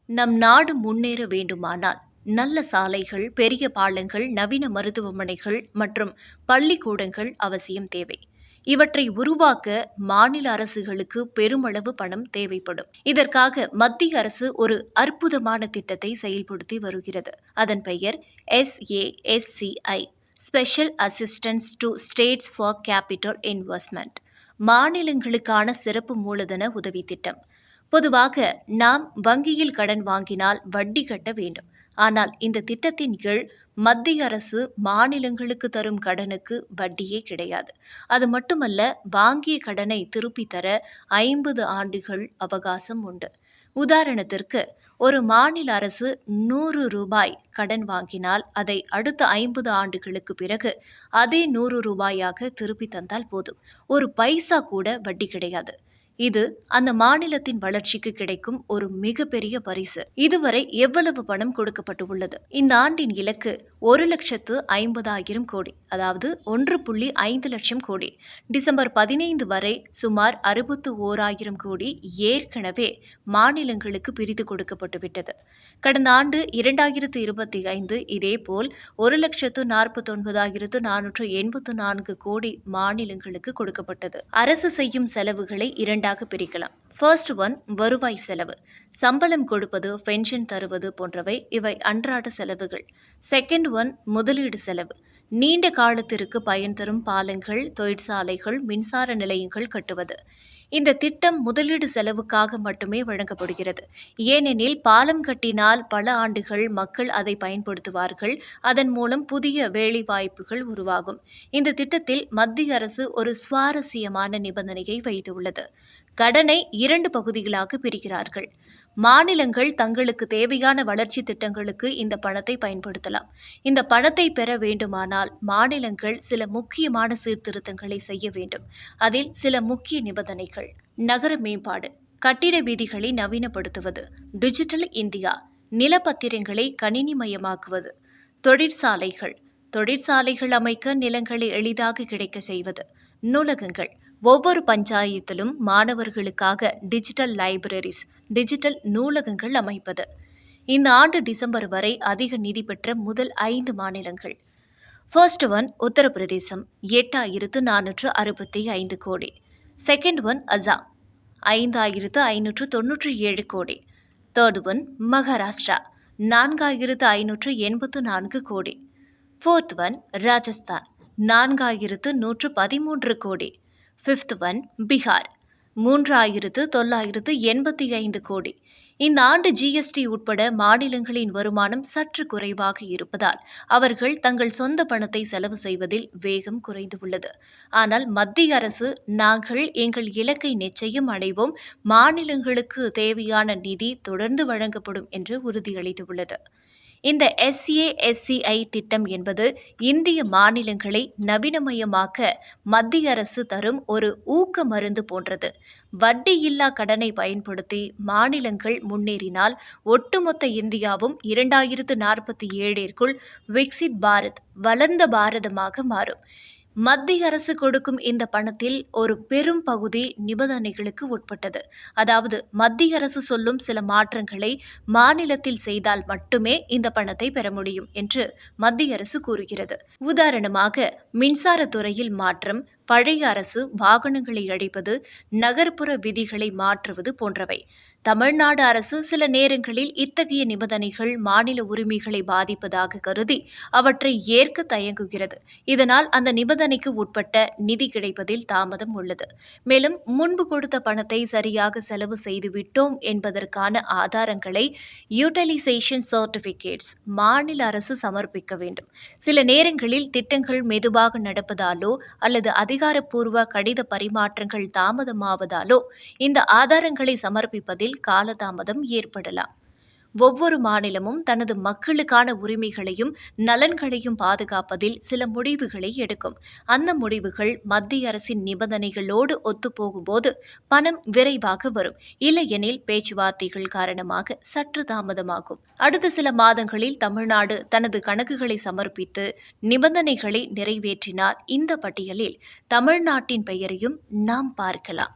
நம் நாடு முன்னேற வேண்டுமானால் நல்ல சாலைகள், பெரிய பாலங்கள், நவீன மருத்துவமனைகள் மற்றும் பள்ளிக்கூடங்கள் அவசியம் தேவை. இவற்றை உருவாக்க மாநில அரசுகளுக்கு பெருமளவு பணம் தேவைப்படும். இதற்காக மத்திய அரசு ஒரு அற்புதமான திட்டத்தை செயல்படுத்தி வருகிறது. அதன் பெயர் SASCI, special assistance to states for capital investment, மாநிலங்களுக்கான சிறப்பு மூலதன உதவி திட்டம். பொதுவாக நாம் வங்கியில் கடன் வாங்கினால் வட்டி கட்ட வேண்டும். ஆனால் இந்த திட்டத்தின் கீழ் மத்திய அரசு மாநிலங்களுக்கு தரும் கடனுக்கு வட்டியே கிடையாது. அது மட்டுமல்ல, வாங்கிய கடனை திருப்பி தர 50 ஆண்டுகள் அவகாசம் உண்டு. உதாரணத்திற்கு, ஒரு மாநில அரசு 100 ரூபாய் கடன் வாங்கினால் அதை அடுத்த 50 ஆண்டுகளுக்கு பிறகு அதே 100 ரூபாயாக திருப்பி தந்தால் போதும். ஒரு பைசா கூட வட்டி கிடையாது. இது அந்த மாநிலத்தின் வளர்ச்சிக்கு கிடைக்கும் ஒரு மிகப்பெரிய பரிசு. இதுவரை எவ்வளவு பணம் கொடுக்கப்பட்டுள்ளது? இந்த ஆண்டின் இலக்கு 1,50,000 கோடி, அதாவது 1.5 லட்சம் கோடி. டிசம்பர் 15 வரை சுமார் 61,000 கோடி ஏற்கனவே மாநிலங்களுக்கு பிரித்து கொடுக்கப்பட்டுவிட்டது. கடந்த ஆண்டு 2025 இதேபோல் 1,49,484 கோடி மாநிலங்களுக்கு கொடுக்கப்பட்டது. அரசு செய்யும் செலவுகளை இரண்டாக பிரிக்கலாம். ஃபர்ஸ்ட் ஒன், வருவாய் செலவு. சம்பளம் கொடுப்பது, பென்ஷன் தருவது போன்றவை இவை அன்றாட செலவுகள். செகண்ட் ஒன், முதலீடு செலவு. நீண்ட காலத்திற்கு பயன் தரும் பாலங்கள், தொழிற்சாலைகள், மின்சார நிலையங்கள் கட்டுவது. இந்த திட்டம் முதலீடு செலவுக்காக மட்டுமே வழங்கப்படுகிறது. ஏனெனில் பாலம் கட்டினால் பல ஆண்டுகள் மக்கள் அதை பயன்படுத்துவார்கள். அதன் மூலம் புதிய வேலைவாய்ப்புகள் உருவாகும். இந்த திட்டத்தில் மத்திய அரசு ஒரு சுவாரஸ்யமான நிபந்தனையை வைத்துள்ளது. கடனை 2 பகுதிகளாக பிரிக்கிறார்கள். மாநிலங்கள் தங்களுக்கு தேவையான வளர்ச்சி திட்டங்களுக்கு இந்த பணத்தை பயன்படுத்தலாம். இந்த பணத்தை பெற வேண்டுமானால் மாநிலங்கள் சில முக்கியமான சீர்திருத்தங்களை செய்ய வேண்டும். அதில் சில முக்கிய நிபந்தனைகள்: நகர மேம்பாடு, கட்டிட விதிகளை நவீனப்படுத்துவது, டிஜிட்டல் இந்தியா, நிலப்பத்திரங்களை கணினிமயமாக்குவது, தொழிற்சாலைகள் அமைக்க நிலங்களை எளிதாக கிடைக்க செய்வது, நூலகங்கள், ஒவ்வொரு பஞ்சாயத்திலும் மாணவர்களுக்காக டிஜிட்டல் லைப்ரரிஸ், டிஜிட்டல் நூலகங்கள் அமைப்பது. இந்த ஆண்டு டிசம்பர் வரை அதிக நிதி பெற்ற முதல் 5 மாநிலங்கள். ஃபர்ஸ்ட் ஒன், உத்தரப்பிரதேசம், 8,465 கோடி. செகண்ட் ஒன், அசாம், 5,597 கோடி. தேர்ட் ஒன், மகாராஷ்டிரா, 4,584 கோடி. ஃபோர்த் ஒன், ராஜஸ்தான், 4,113 கோடி. ஃபிஃப்த் ஒன், பீகார், 3,985 கோடி. இந்த ஆண்டு GST உட்பட மாநிலங்களின் வருமானம் சற்று குறைவாக இருப்பதால் அவர்கள் தங்கள் சொந்த பணத்தை செலவு செய்வதில் வேகம் குறைந்துள்ளது. ஆனால் மத்திய அரசு, நாங்கள் எங்கள் இலக்கை நிச்சயம் அடைவோம், மாநிலங்களுக்கு தேவையான நிதி தொடர்ந்து வழங்கப்படும் என்று உறுதியளித்துள்ளது. இந்த SASCI திட்டம் என்பது இந்திய மாநிலங்களை நவீனமயமாக்க மத்திய அரசு தரும் ஒரு ஊக்க மருந்து போன்றது. வட்டியில்லா கடனை பயன்படுத்தி மாநிலங்கள் முன்னேறினால் ஒட்டுமொத்த இந்தியாவும் 2047ற்குள் விக்சித் பாரத், வளர்ந்த பாரதமாக மாறும். மத்திய அரசு கொடுக்கும் இந்த பணத்தில் ஒரு பெரும் பகுதி நிபந்தனைகளுக்கு உட்பட்டது. அதாவது மத்திய அரசு சொல்லும் சில மாற்றங்களை மாநிலத்தில் செய்தால் மட்டுமே இந்த பணத்தை பெற முடியும் என்று மத்திய அரசு கூறுகிறது. உதாரணமாக, மின்சாரத்துறையில் மாற்றம், பழைய அரசு வாகனங்களை அழிப்பது, நகர்ப்புற விதிகளை மாற்றுவது போன்றவை. தமிழ்நாடு அரசு சில நேரங்களில் இத்தகைய நிபந்தனைகள் மாநில உரிமைகளை பாதிப்பதாக கருதி அவற்றை ஏற்க தயங்குகிறது. இதனால் அந்த நிபந்தனைக்கு உட்பட்ட நிதி கிடைப்பதில் தாமதம் உள்ளது. மேலும் முன்பு கொடுத்த பணத்தை சரியாக செலவு செய்துவிட்டோம் என்பதற்கான ஆதாரங்களை, யூட்டிலைசேஷன் சர்டிபிகேட்ஸ், மாநில அரசு சமர்ப்பிக்க வேண்டும். சில நேரங்களில் திட்டங்கள் மெதுவாக நடப்பதாலோ அல்லது அதிகாரப்பூர்வ கடித பரிமாற்றங்கள் தாமதமாவதாலோ இந்த ஆதாரங்களை சமர்ப்பிப்பதில் காலதாமதம் ஏற்படலாம். ஒவ்வொரு மாநிலமும் தனது மக்களுக்கான உரிமைகளையும் நலன்களையும் பாதுகாப்பதில் சில முடிவுகளை எடுக்கும். அந்த முடிவுகள் மத்திய அரசின் நிபந்தனைகளோடு ஒத்துப்போகும்போது பணம் விரைவாக வரும். இல்லையெனில் பேச்சுவார்த்தைகள் காரணமாக சற்று தாமதமாகும். அடுத்த சில மாதங்களில் தமிழ்நாடு தனது கணக்குகளை சமர்ப்பித்து நிபந்தனைகளை நிறைவேற்றினால் இந்த பட்டியலில் தமிழ்நாட்டின் பெயரையும் நாம் பார்க்கலாம்.